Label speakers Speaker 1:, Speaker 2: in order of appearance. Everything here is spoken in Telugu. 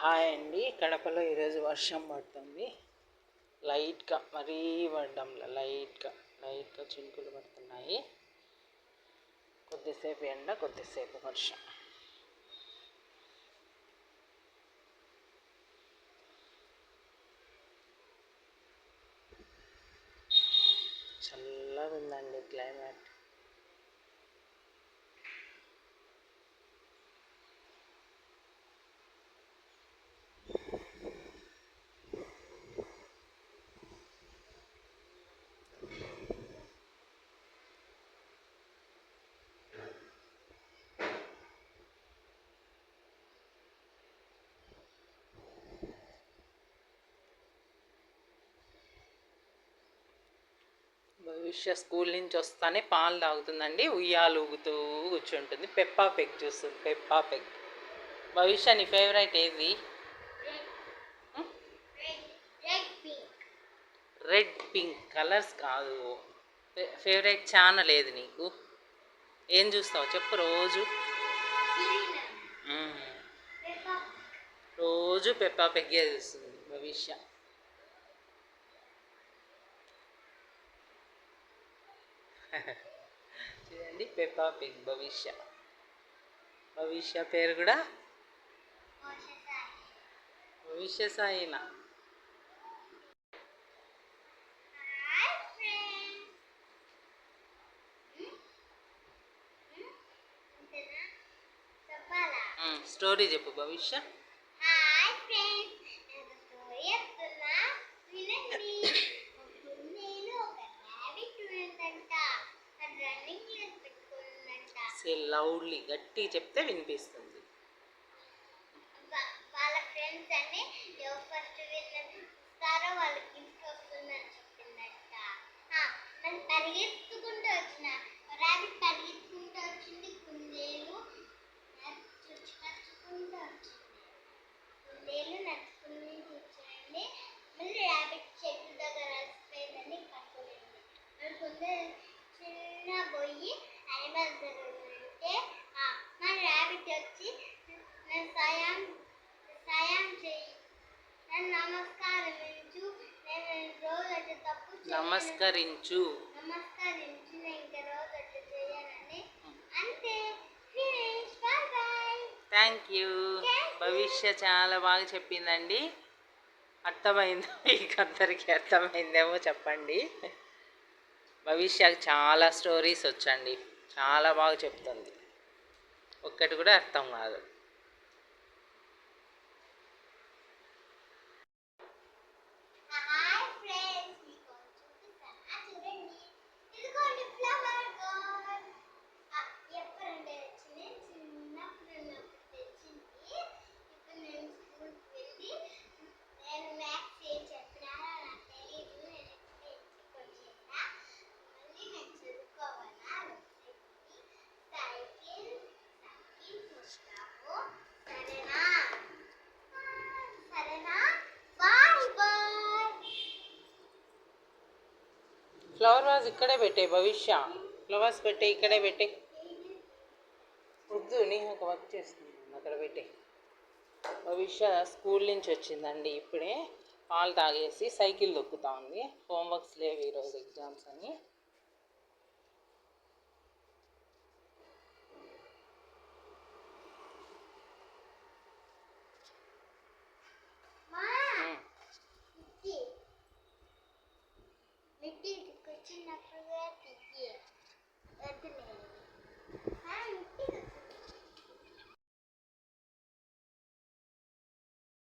Speaker 1: హాయ్ అండి. కడపలో ఈరోజు వర్షం పడుతుంది. లైట్గా, మరీ పడ్డంలో లైట్గా చినుకులు పడుతున్నాయి. కొద్దిసేపు ఎండ, కొద్దిసేపు వర్షం. చల్లగా ఉందండి క్లైమేట్. భవిష్య స్కూల్ నుంచి వస్తానే పాలు తాగుతుందండి. ఉయ్యాలు ఊగుతూ కూర్చుంటుంది. పెప్పా పెగ్ చూస్తుంది. Peppa peg. భవిష్య నీ ఫేవరెట్ ఏది? రెడ్ పింక్ కలర్స్ కాదు. ఫేవరెట్ ఛానల్ ఏది నీకు? ఏం చూస్తావు చెప్పు. రోజు పెప్పా పెగ్గే చూస్తుంది భవిష్య. చూడండి, పెప్పా పిగ్ భవిష్య పేరు కూడా భవిష్య సాయినా. స్టోరీ చెప్పు భవిష్య. లౌడ్లీ, గట్టి చెప్తే వినిపిస్తుంది.
Speaker 2: వాళ్ళ ఫ్రెండ్స్ అని ఫస్ట్ విన్నారో వాళ్ళకి గిఫ్ట్ వస్తుందని చెప్పిందంట. పరిగెత్తుకుంటూ వచ్చిన ర్యాబిట్ పరిగెత్తుకుంటూ వచ్చింది. కుందేలు నడుచుకుంటూ వచ్చింది. కూర్చోండి. మళ్ళీ ర్యాబిట్ చెట్టు దగ్గర అలసిపోయిందని పట్టుకుంది. మరి కుందేలు చిన్న పోయి యానిమల్స్ దగ్గర మా ర్యాబిట్ వచ్చి సాయం చేయి, నన్ను నమస్కరించు, నేను ఇంకా రోజు అట్లా చేయనని అంతే. Finish. By by.
Speaker 1: Thank you. భవిష్య చాలా బాగా చెప్పిందండి. అర్థమైందో మీకు అందరికీ? అర్థమైందేమో చెప్పండి. భవిష్యకు చాలా స్టోరీస్ వచ్చండి. చాలా బాగా చెప్తుంది. ఒక్కటి కూడా అర్థం కాదు. ఫ్లవర్ వాజ్ ఇక్కడే పెట్టే భవిష్య. ఫ్లవర్స్ పెట్టే, ఇక్కడే పెట్టే. వద్దు, నీ ఒక వర్క్ చేస్తుంది, అక్కడ పెట్టే. భవిష్య స్కూల్ నుంచి వచ్చిందండి ఇప్పుడే. పాలు తాగేసి సైకిల్ దొక్కుతా ఉంది. హోంవర్క్స్ లేవు ఈరోజు, ఎగ్జామ్స్ అని.